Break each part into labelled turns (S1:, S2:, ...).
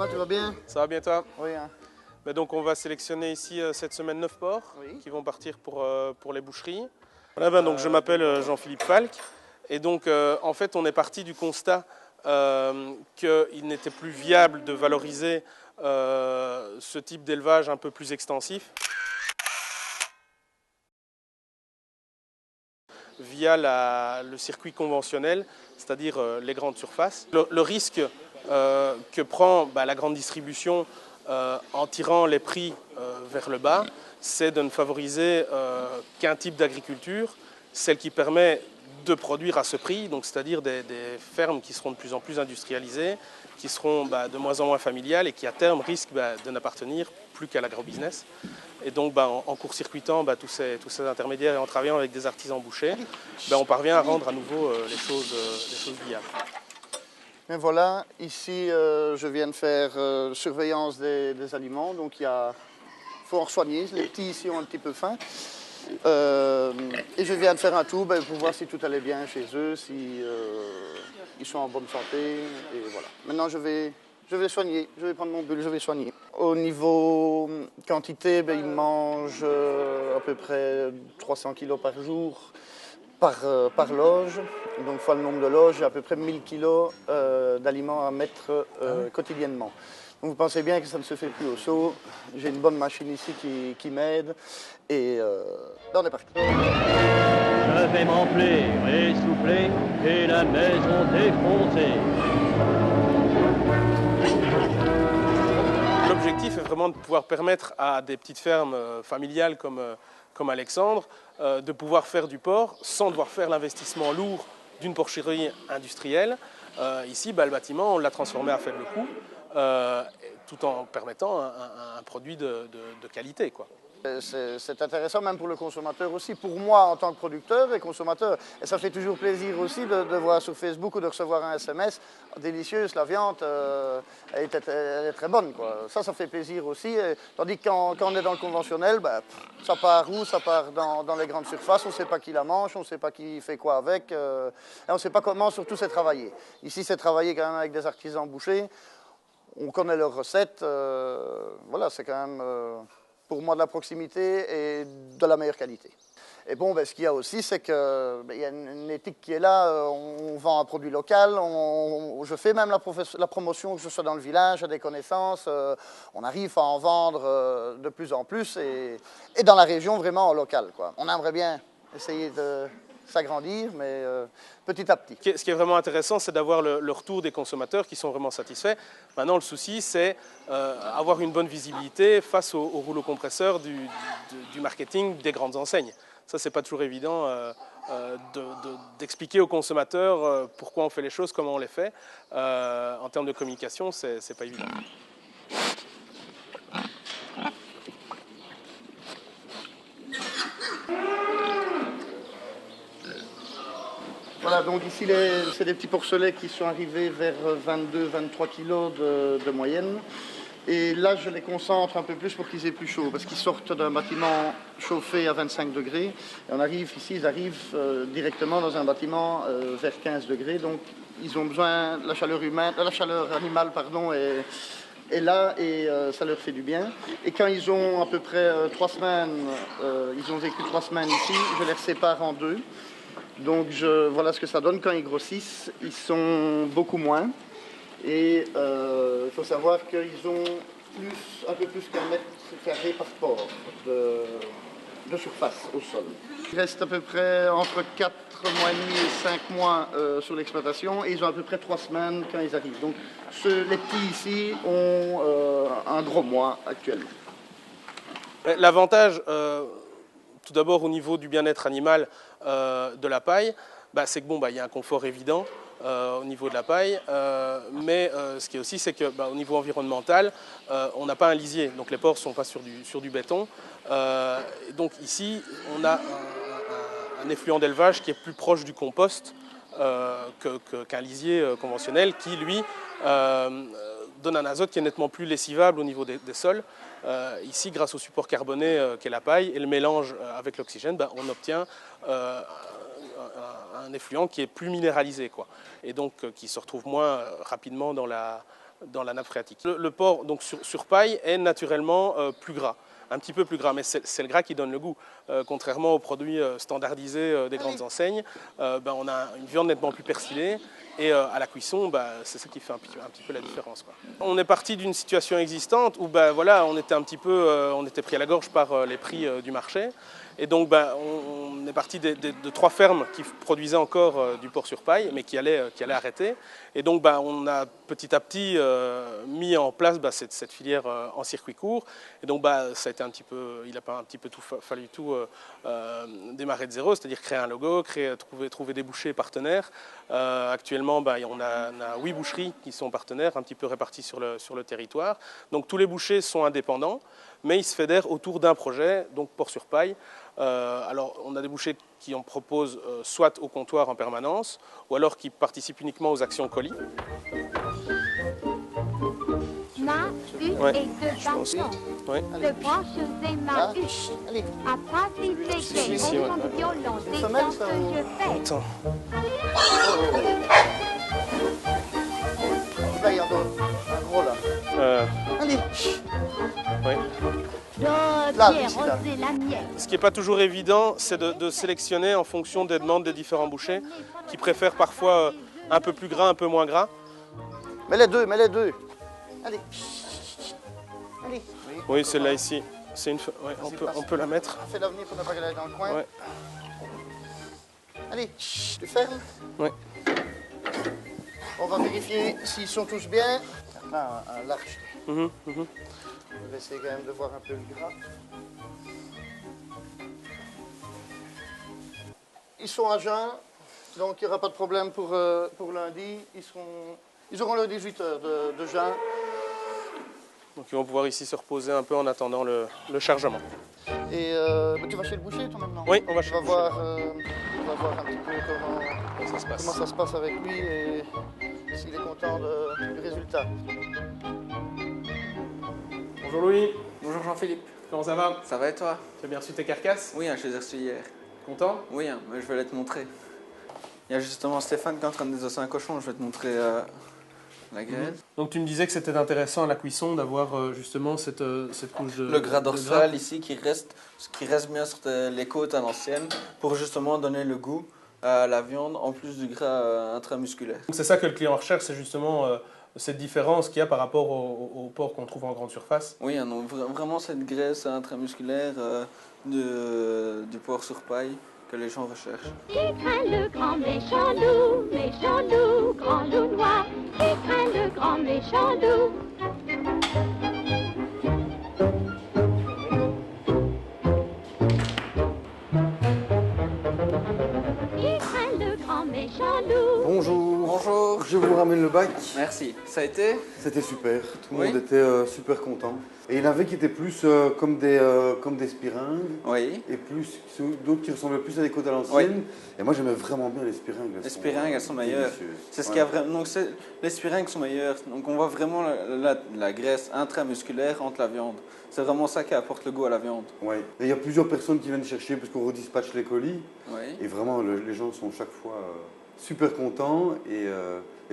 S1: va, tu vas bien?
S2: Ça va bien toi?
S1: Oui. Hein.
S2: Mais donc on va sélectionner ici cette semaine 9 porcs qui vont partir pour les boucheries. Voilà, donc je m'appelle Jean-Philippe Falk et donc en fait on est parti du constat qu'il n'était plus viable de valoriser ce type d'élevage un peu plus extensif via le circuit conventionnel, c'est-à-dire les grandes surfaces. Le risque que prend la grande distribution en tirant les prix vers le bas, c'est de ne favoriser qu'un type d'agriculture, celle qui permet de produire à ce prix, donc c'est-à-dire des fermes qui seront de plus en plus industrialisées, qui seront de moins en moins familiales et qui à terme risquent de n'appartenir plus qu'à l'agrobusiness. Et donc en court-circuitant tous ces intermédiaires et en travaillant avec des artisans bouchers, on parvient à rendre à nouveau les choses viables.
S1: Et voilà, ici je viens de faire surveillance des aliments, donc il faut en soigner, les petits ici ont un petit peu faim. Et je viens de faire un tour pour voir si tout allait bien chez eux, si ils sont en bonne santé, et voilà. Maintenant je vais soigner, je vais prendre mon bulle, je vais soigner. Au niveau quantité, ils mangent à peu près 300 kg par jour par loge. Donc fois le nombre de loges, j'ai à peu près 1000 kg d'aliments à mettre quotidiennement. Donc vous pensez bien que ça ne se fait plus au seau. J'ai une bonne machine ici qui m'aide et on est parti.
S3: Je vais m'emplir et souffler et la maison défoncer.
S2: L'objectif est vraiment de pouvoir permettre à des petites fermes familiales comme Alexandre de pouvoir faire du porc sans devoir faire l'investissement lourd d'une porcherie industrielle. Ici, le bâtiment, on l'a transformé à faible coût, tout en permettant un produit de qualité, quoi.
S1: C'est intéressant même pour le consommateur aussi, pour moi en tant que producteur et consommateur. Et ça fait toujours plaisir aussi de voir sur Facebook ou de recevoir un SMS « Délicieuse, la viande, elle est très bonne. » Ça fait plaisir aussi. Et, tandis que quand on est dans le conventionnel, ça part où? Ça part dans les grandes surfaces, on ne sait pas qui la mange, on ne sait pas qui fait quoi avec, et on ne sait pas comment surtout c'est travaillé. Ici c'est travaillé quand même avec des artisans bouchers, on connaît leurs recettes, voilà, c'est quand même... pour moi de la proximité et de la meilleure qualité. Et bon, ce qu'il y a aussi, c'est qu'il y a une éthique qui est là, on vend un produit local, je fais même la promotion, que je sois dans le village, à des connaissances, on arrive à en vendre de plus en plus et dans la région vraiment en local, quoi. On aimerait bien essayer de s'agrandir, mais petit à petit.
S2: Ce qui est vraiment intéressant, c'est d'avoir le retour des consommateurs qui sont vraiment satisfaits. Maintenant, le souci, c'est avoir une bonne visibilité face au rouleau compresseur du marketing des grandes enseignes. Ça, c'est pas toujours évident d'expliquer aux consommateurs pourquoi on fait les choses, comment on les fait. En termes de communication, c'est pas évident.
S1: Voilà, donc ici, c'est des petits porcelets qui sont arrivés vers 22-23 kg de moyenne. Et là, je les concentre un peu plus pour qu'ils aient plus chaud, parce qu'ils sortent d'un bâtiment chauffé à 25 degrés. Et on arrive ici, ils arrivent directement dans un bâtiment vers 15 degrés. Donc, ils ont besoin de la chaleur animale, pardon, est là et ça leur fait du bien. Et quand ils ont à peu près 3 semaines, ils ont vécu 3 semaines ici, je les sépare en deux. Donc voilà ce que ça donne quand ils grossissent. Ils sont beaucoup moins. Et il faut savoir qu'ils ont un peu plus qu'un mètre carré par porc de surface au sol. Il reste à peu près entre 4 mois et demi et 5 mois sur l'exploitation et ils ont à peu près 3 semaines quand ils arrivent. Donc les petits ici ont un gros mois actuellement.
S2: L'avantage, tout d'abord au niveau du bien-être animal de la paille, c'est que y a un confort évident au niveau de la paille, mais ce qui est aussi, c'est que au niveau environnemental, on n'a pas un lisier, donc les porcs ne sont pas sur du béton. Donc ici, on a un effluent d'élevage qui est plus proche du compost qu'un lisier conventionnel qui, lui, donne un azote qui est nettement plus lessivable au niveau des sols. Ici, grâce au support carboné qu'est la paille et le mélange avec l'oxygène, on obtient un effluent qui est plus minéralisé, quoi, et donc qui se retrouve moins rapidement dans la dans la nappe phréatique. Le porc donc sur paille est naturellement plus gras. Un petit peu plus gras, mais c'est le gras qui donne le goût. Contrairement aux produits standardisés des grandes enseignes, on a une viande nettement plus persillée et à la cuisson, c'est ça qui fait un petit peu la différence, quoi. On est parti d'une situation existante où voilà, on était pris à la gorge par les prix du marché. Et donc on est parti de 3 fermes qui produisaient encore du porc sur paille, mais qui allaient arrêter. Et donc on a petit à petit mis en place cette filière en circuit court. Et donc ça a été il n'a pas un petit peu fallu démarrer de zéro, c'est-à-dire créer un logo, trouver des bouchers partenaires. Actuellement, on a 8 boucheries qui sont partenaires, un petit peu réparties sur le territoire. Donc tous les bouchers sont indépendants, mais ils se fédèrent autour d'un projet, donc porc sur paille. Alors on a des bouchers qui en proposent soit au comptoir en permanence, ou alors qui participent uniquement aux actions colis.
S4: Ma hutte
S2: Ouais,
S4: est devant.
S2: Ouais.
S4: Le brancherai ma hutte.
S1: Allez,
S4: À pas si
S2: Ici,
S4: c'est
S2: ouais.
S4: au violon des
S1: Femelle,
S4: temps
S1: ça,
S4: que je fais.
S2: Attends.
S1: là, il y a un gros là. Allez,
S2: Ouais.
S1: Là,
S4: Dossier
S1: ici, là.
S4: rosé la mienne.
S2: Ce qui n'est pas toujours évident, c'est de sélectionner en fonction des demandes des différents bouchers, qui préfèrent parfois un peu plus gras, un peu moins gras.
S1: mets les deux. Allez. Allez.
S2: Oui, celle-là ici, ouais, on peut la mettre.
S1: On fait l'avenir pour ne pas qu'elle aille dans le coin.
S2: Ouais.
S1: Allez, tu fermes.
S2: Ouais.
S1: On va vérifier s'ils sont tous bien. Là, un large.
S2: Mhm, mhm.
S1: On va essayer quand même de voir un peu le gras. Ils sont à jeun, donc il n'y aura pas de problème pour lundi. Ils auront leurs 18 heures de jeun.
S2: Donc ils vont pouvoir ici se reposer un peu en attendant le chargement.
S1: Et tu vas chez le boucher toi maintenant?
S2: Oui, on va chez
S1: On
S2: le
S1: va
S2: boucher.
S1: voir, on va voir un petit peu
S2: Comment ça se passe.
S1: comment ça se passe avec lui et s'il est content du résultat.
S2: Bonjour Louis,
S5: Bonjour Jean-Philippe,
S2: comment ça va?
S5: ça va et toi?
S2: Tu as bien reçu tes carcasses?
S5: Oui, je les ai reçus hier.
S2: Content?
S5: Oui, mais je vais aller te montrer. Il y a justement Stéphane qui est en train de désosser un cochon, je vais te montrer la graisse.
S2: Donc tu me disais que c'était intéressant à la cuisson d'avoir justement cette couche de
S5: Le gras
S2: de
S5: dorsal ici qui reste bien sur les côtes à l'ancienne pour justement donner le goût à la viande en plus du gras intramusculaire.
S2: Donc c'est ça que le client recherche, c'est justement cette différence qu'il y a par rapport au porc qu'on trouve en grande surface.
S5: Oui, non, vraiment cette graisse intramusculaire du porc sur paille que les gens recherchent.
S4: Qui craint le grand méchant loup, grand loup noir. Qui craint le grand méchant loup. Qui craint le grand méchant loup.
S6: Bonjour.
S5: Bonjour.
S6: Je vous ramène le bac.
S5: Merci. Ça a été?
S6: C'était super. Tout le
S5: Oui.
S6: monde était super content. Et il y en avait qui étaient plus comme des spiringues
S5: Oui.
S6: et d'autres qui ressemblaient plus à des côtes à l'ancienne.
S5: Oui.
S6: Et moi j'aimais vraiment bien les spiringues.
S5: Les spiringues, elles sont meilleures.
S6: délicieuses.
S5: C'est ce
S6: Ouais.
S5: qu'il y a vraiment. Donc les spiringues sont meilleures. Donc on voit vraiment la graisse intramusculaire entre la viande. C'est vraiment ça qui apporte le goût à la viande.
S6: Ouais. Et il y a plusieurs personnes qui viennent chercher parce qu'on redispatche les colis.
S5: Oui.
S6: Et vraiment les gens sont chaque fois super contents et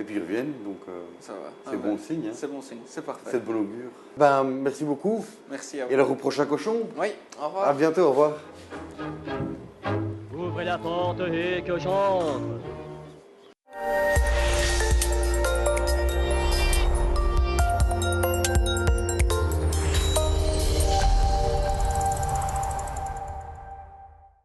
S6: puis ils reviennent. Donc
S5: Ça va.
S6: c'est bon signe. Hein.
S5: C'est bon signe. C'est parfait.
S6: C'est de bon augure. Ben, merci beaucoup.
S5: Merci à vous.
S6: Et alors au prochain cochon.
S5: Oui. Au revoir.
S6: À bientôt, au revoir.
S3: Ouvrez la porte et que j'entre.